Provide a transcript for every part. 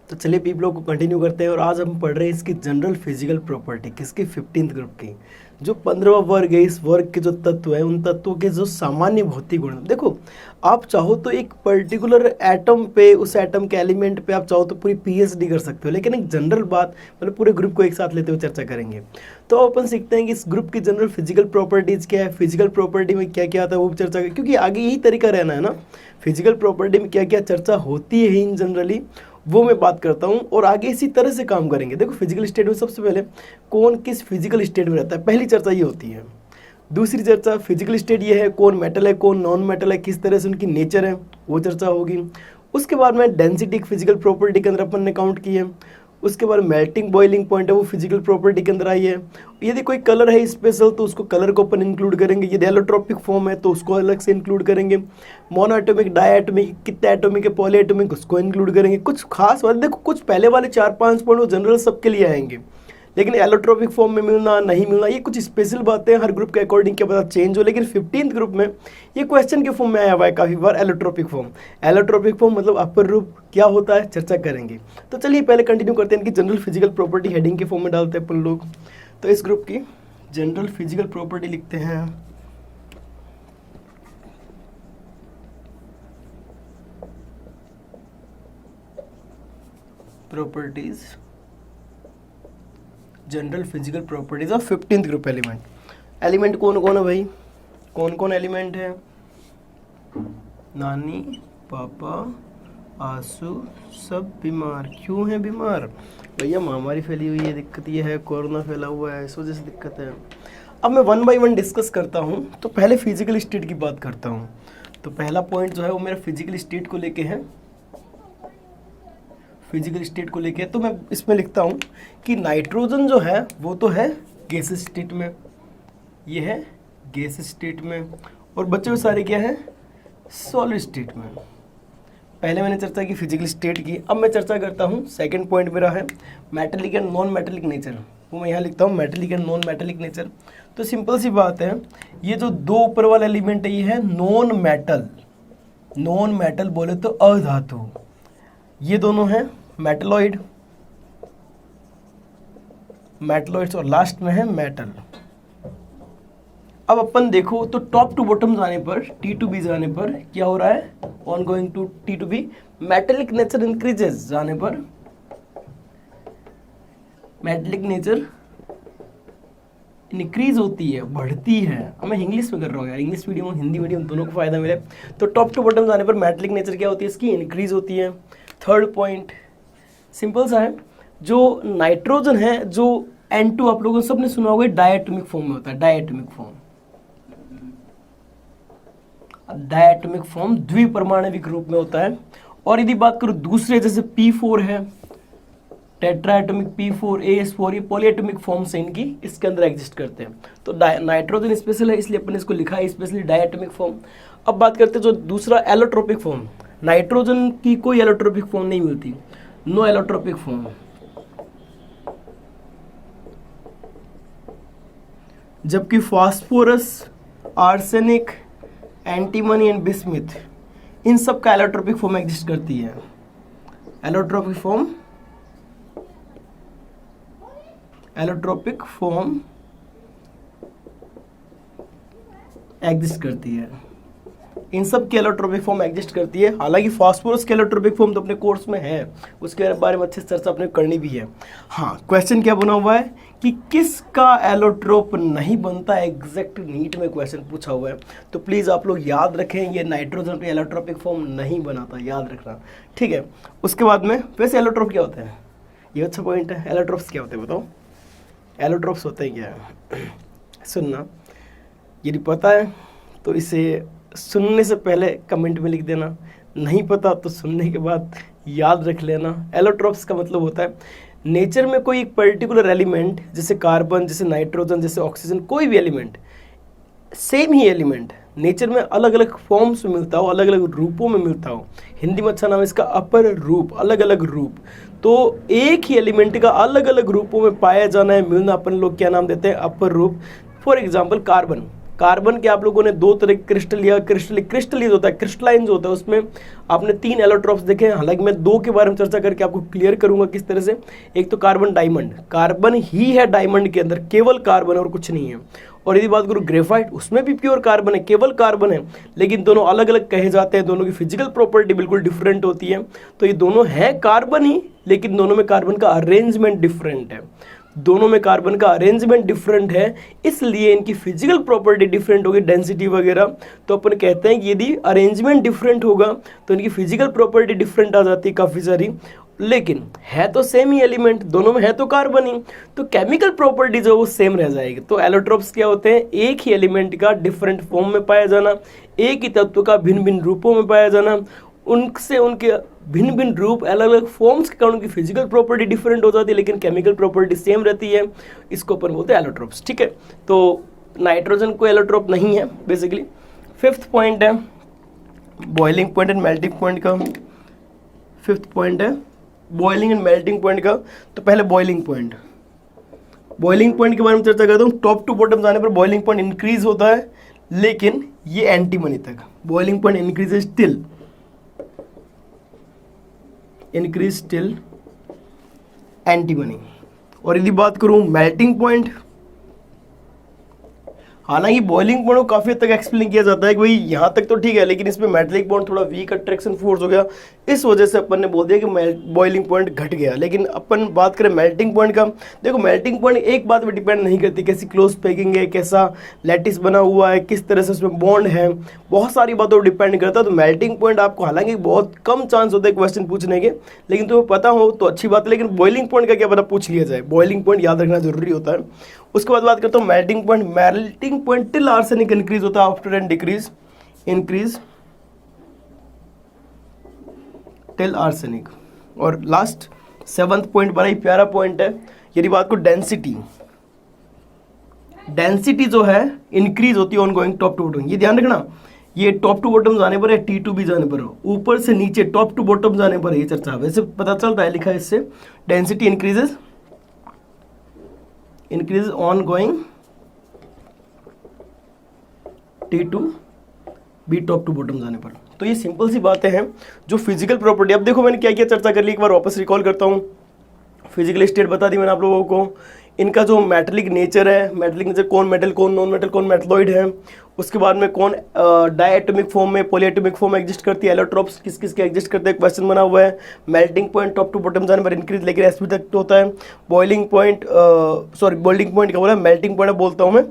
तो चलिए पीप लोग को कंटिन्यू करते हैं और आज हम पढ़ रहे हैं इसकी जनरल फिजिकल प्रॉपर्टी किसकी 15th ग्रुप की। जो 15वां वर्ग है, इस वर्ग के जो तत्व है उन तत्वों के जो सामान्य भौतिक गुण। देखो आप चाहो तो एक पर्टिकुलर एटम पे, उस एटम के एलिमेंट पे आप चाहो तो पूरी पीएचडी कर सकते हो, लेकिन एक जनरल बात मतलब पूरे ग्रुप को एक साथ लेते हुए चर्चा करेंगे। तो अपन सीखते हैं कि इस ग्रुप की जनरल फिजिकल प्रॉपर्टीज़ क्या है, फिजिकल प्रॉपर्टी में क्या क्या आता है वो भी चर्चा करें, क्योंकि आगे यही तरीका रहना है ना। फिजिकल प्रॉपर्टी में क्या क्या चर्चा होती है इन जनरली वो मैं बात करता हूँ और आगे इसी तरह से काम करेंगे। देखो फिजिकल स्टेट में सबसे पहले कौन किस फिजिकल स्टेट में रहता है, पहली चर्चा ये होती है। दूसरी चर्चा फिजिकल स्टेट ये है कौन मेटल है कौन नॉन मेटल है, किस तरह से उनकी नेचर है वो चर्चा होगी। उसके बाद में डेंसिटी फिजिकल प्रॉपर्टी के अंदर अपन ने काउंट की है। उसके बाद मेल्टिंग बॉइलिंग पॉइंट है वो फिजिकल प्रॉपर्टी के अंदर आई है। यदि कोई कलर है स्पेशल तो उसको कलर को अपन इंक्लूड करेंगे, यदि एलोट्रोपिक फॉर्म है तो उसको अलग से इंक्लूड करेंगे। मोनोएटॉमिक डायएटॉमिक कितने एटॉमिक है पॉलीएटॉमिक उसको इंक्लूड करेंगे। कुछ खास वाले देखो कुछ पहले वाले 4-5 पॉइंट वो जनरल सबके लिए आएंगे, लेकिन एलोट्रोपिक फॉर्म में मिलना नहीं मिलना ये कुछ स्पेशल बातें हर ग्रुप के अकॉर्डिंग क्या पता चेंज हो। लेकिन 15th ग्रुप में ये क्वेश्चन के फॉर्म में आया हुआ है काफ़ी बार एलोट्रोपिक फॉर्म। एलोट्रोपिक फॉर्म मतलब अपर रूप क्या होता है चर्चा करेंगे। तो चलिए पहले कंटिन्यू करते हैं इनकी जनरल फिजिकल प्रॉपर्टी हेडिंग के फॉर्म में डालते हैं अपन लोग। तो इस ग्रुप की जनरल फिजिकल प्रॉपर्टी लिखते हैं properties general physical properties of 15th group element. Element कौन कौन है भाई, कौन कौन एलिमेंट है? नानी पापा आंसू सब बीमार। क्यों है बीमार? भैया महामारी फैली हुई है, दिक्कत ये है, कोरोना फैला हुआ है, इस वजह से दिक्कत है। अब मैं 1 बाय 1 डिस्कस करता हूँ। तो पहले फिजिकल स्टेट की बात करता हूँ। तो पहला पॉइंट जो है वो मेरा फिजिकल स्टेट को लेके है, फिजिकल स्टेट को लेके। तो मैं इसमें लिखता हूँ कि नाइट्रोजन जो है वो तो है गैस स्टेट में, ये है गैस स्टेट में, और बच्चे हुए सारे क्या है सॉलिड स्टेट में। पहले मैंने चर्चा की फिजिकल स्टेट की। अब मैं चर्चा करता हूँ सेकंड पॉइंट मेरा है metallic and non metallic nature. वो मैं यहाँ लिखता हूँ metallic and non metallic nature. तो सिंपल सी बात है, ये जो दो ऊपर वाला एलिमेंट है ये है नॉन मेटल। नॉन मेटल बोले तो अधातु, ये दोनों हैं मेटलॉइड, मेटलॉइड्स, और लास्ट में है मेटल। अब अपन देखो तो टॉप टू बॉटम जाने पर टी टू बी जाने पर क्या हो रहा है, on going to T to B metallic nature increases जाने पर मेटेलिक नेचर इंक्रीज होती है, बढ़ती है। अब मैं इंग्लिश में कर रहा हूँ यार, इंग्लिश मीडियम और हिंदी मीडियम दोनों को फायदा मिले। तो टॉप टू बॉटम जाने पर मेटेलिक नेचर क्या होती है इसकी, इंक्रीज होती है। थर्ड पॉइंट सिंपल सा है, जो नाइट्रोजन है जो N2 आप लोगों ने सबने सुना होगा डायटोमिक फॉर्म में होता है। डायटोमिक फॉर्म, डायटोमिक फॉर्म द्विपरमाणविक रूप में होता है। और यदि बात करूं दूसरे जैसे P4 है टेट्राएटॉमिक P4 AS4 ये पॉलीएटॉमिक फॉर्म से इनकी इसके अंदर एग्जिस्ट करते हैं। तो नाइट्रोजन स्पेशल है इसलिए अपन इसको लिखा है स्पेशली डायटोमिक फॉर्म। अब बात करते हैं जो दूसरा एलोट्रोपिक फॉर्म, नाइट्रोजन की कोई एलोट्रोपिक फॉर्म नहीं मिलती, नो एलोट्रोपिक फॉर्म। जबकि phosphorus, arsenic, antimony and bismuth इन सब का एलोट्रोपिक फॉर्म एग्जिस्ट करती है। एलोट्रोपिक फॉर्म एग्जिस्ट करती है, इन सब की एलोट्रोपिक फॉर्म एग्जिस्ट करती है। हालांकि फास्फोरस के एलोट्रोपिक फॉर्म तो अपने कोर्स में है, उसके बारे में अच्छे से चर्चा अपने करनी भी है। हाँ, क्वेश्चन क्या बना हुआ है कि किसका एलोट्रोप नहीं बनता, एग्जैक्ट नीट में क्वेश्चन पूछा हुआ है। तो प्लीज़ आप लोग याद रखें ये नाइट्रोजन पे एलोट्रोपिक फॉर्म नहीं बनाता, याद रखना, ठीक है। उसके बाद में वैसे एलोट्रोप क्या होता है, ये अच्छा पॉइंट है। एलोट्रोप्स क्या होते हैं बताओ, एलोट्रोप्स होते हैं क्या? सुनना, यदि पता है तो इसे सुनने से पहले कमेंट में लिख देना, नहीं पता तो सुनने के बाद याद रख लेना। एलोट्रोप्स का मतलब होता है नेचर में कोई एक पर्टिकुलर एलिमेंट, जैसे कार्बन, जैसे नाइट्रोजन, जैसे ऑक्सीजन, कोई भी एलिमेंट, सेम ही एलिमेंट नेचर में अलग अलग फॉर्म्स में मिलता हो, अलग अलग रूपों में मिलता हो। हिंदी में अच्छा नाम है इसका अपर रूप, अलग अलग रूप। तो एक ही एलिमेंट का अलग अलग रूपों में पाया जाना है, मिलना, अपन लोग क्या नाम देते हैं अपर रूप। फॉर एग्जाम्पल कार्बन, कार्बन के आप लोगों ने दो तरह के क्रिस्टल लिया, क्रिस्टलीज होता है, क्रिस्टलाइन जो होता है उसमें आपने 3 एलोट्रॉप्स देखे हैं। हालांकि मैं 2 के बारे में चर्चा करके आपको क्लियर करूंगा किस तरह से। एक तो कार्बन डायमंड, कार्बन ही है डायमंड के अंदर, केवल कार्बन और कुछ नहीं है। और यदि बात करूँ ग्रेफाइट, उसमें भी प्योर कार्बन है, केवल कार्बन है, लेकिन दोनों अलग अलग कहे जाते हैं, दोनों की फिजिकल प्रॉपर्टी बिल्कुल डिफरेंट होती है। तो ये दोनों है कार्बन ही, लेकिन दोनों में कार्बन का अरेंजमेंट डिफरेंट है, दोनों में कार्बन का अरेंजमेंट डिफरेंट है, इसलिए इनकी फिजिकल प्रॉपर्टी डिफरेंट होगी, डेंसिटी वगैरह। तो अपन कहते हैं कि यदि अरेंजमेंट डिफरेंट होगा तो इनकी फिजिकल प्रॉपर्टी डिफरेंट आ जाती है काफ़ी सारी, लेकिन है तो सेम ही एलिमेंट, दोनों में है तो कार्बन ही, तो केमिकल प्रॉपर्टी जो वो सेम रह जाएगी। तो एलोट्रोप्स क्या होते हैं? एक ही एलिमेंट का डिफरेंट फॉर्म में पाया जाना, एक ही तत्व का भिन्न भिन्न रूपों में पाया जाना, उनसे उनके भिन्न भिन्न रूप अलग अलग फॉर्म्स के कारण उनकी फिजिकल प्रॉपर्टी डिफरेंट हो जाती है, लेकिन केमिकल प्रॉपर्टी सेम रहती है। इसको अपन बोलते हैं एलोट्रोप्स। ठीक है, तो नाइट्रोजन को एलोट्रोप नहीं है बेसिकली। 5th पॉइंट है boiling point and melting point का। 5th पॉइंट है बॉइलिंग एंड मेल्टिंग पॉइंट का। तो पहले बॉइलिंग पॉइंट के बारे में चर्चा करता हूँ। टॉप टू बॉटम जाने पर बॉइलिंग पॉइंट इंक्रीज होता है, लेकिन ये एंटीमनी तक boiling point increases till antimony. और यदि बात करूं मेल्टिंग पॉइंट, हालांकि बॉइलिंग पॉइंट को काफी हद तक एक्सप्लेन किया जाता है कि भाई यहाँ तक तो ठीक है, लेकिन इसमें मेटालिक बॉन्ड थोड़ा वीक अट्रैक्शन फोर्स हो गया, इस वजह से अपन ने बोल दिया कि बॉइलिंग पॉइंट घट गया। लेकिन अपन बात करें मेल्टिंग पॉइंट का, देखो मेल्टिंग पॉइंट एक बात पे डिपेंड नहीं करती, कैसी क्लोज पैकिंग है, कैसा लैटिस बना हुआ है, किस तरह से उसमें बॉन्ड है, बहुत सारी बातों पर डिपेंड करता है। तो मेल्टिंग पॉइंट आपको हालांकि बहुत कम चांस होता है क्वेश्चन पूछने के, लेकिन तुम्हें पता हो तो अच्छी बात है। लेकिन बॉइलिंग पॉइंट का क्या पता पूछ लिया जाए, बॉइलिंग पॉइंट याद रखना जरूरी होता है। उसके बाद बात करता हूँ melting point till arsenic increase होता है after and increase till arsenic. और लास्ट 7th पॉइंट बड़ा ही प्यारा पॉइंट है। यदि बात को डेंसिटी जो है इंक्रीज होती है ऑनगोइंग टॉप टू बॉटम। ये ध्यान रखना, ये टॉप टू बॉटम जाने पर है, T2 भी जाने पर, ऊपर से नीचे टॉप टू बॉटम जाने पर ये चर्चा। वैसे पता चलता है लिखा है इससे, डेंसिटी इंक्रीज ongoing T2 भी टॉप टू बॉटम जाने पर। तो ये सिंपल सी बातें हैं जो फिजिकल प्रॉपर्टी। अब देखो मैंने क्या क्या चर्चा कर ली, एक बार वापस रिकॉल करता हूँ। फिजिकल स्टेट बता दी मैंने आप लोगों को, इनका जो मेटलिक नेचर है, मेटलिक नेचर कौन मेटल कौन नॉन मेटल कौन मेटलॉइड है, उसके बाद में कौन डायटोमिक फॉर्म में पॉलीएटॉमिक फॉर्म में एग्जिस्ट करती है, एलोट्रोप्स किस किस के एग्जिस्ट करते हैं, क्वेश्चन बना हुआ है। Melting point top to bottom जाने पर इंक्रीज, लेकिन एसपी तक होता है। बॉइलिंग पॉइंट बॉइलिंग पॉइंट क्या बोला, मेल्टिंग पॉइंट बोलता हूँ मैं।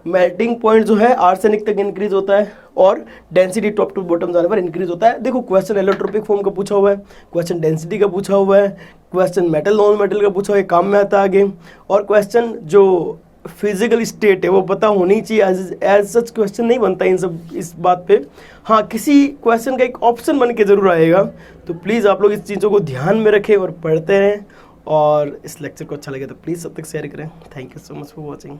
मेल्टिंग पॉइंट जो है आर्सेनिक तक इंक्रीज होता है, और डेंसिटी टॉप टू बॉटम जाने पर इंक्रीज होता है। देखो क्वेश्चन एलोट्रोपिक फॉर्म का पूछा हुआ है, क्वेश्चन डेंसिटी का पूछा हुआ है, क्वेश्चन मेटल नॉन मेटल का पूछा हुआ है, काम में आता है आगे। और क्वेश्चन जो फिजिकल स्टेट है वो पता होनी चाहिए, एज सच क्वेश्चन नहीं बनता इन सब इस बात पे। हाँ, किसी क्वेश्चन का एक ऑप्शन बन के जरूर आएगा। तो प्लीज़ आप लोग इस चीज़ों को ध्यान में रखें और पढ़ते रहें। और इस लेक्चर को अच्छा लगे तो प्लीज़ सब तक शेयर करें। Thank you so much for watching.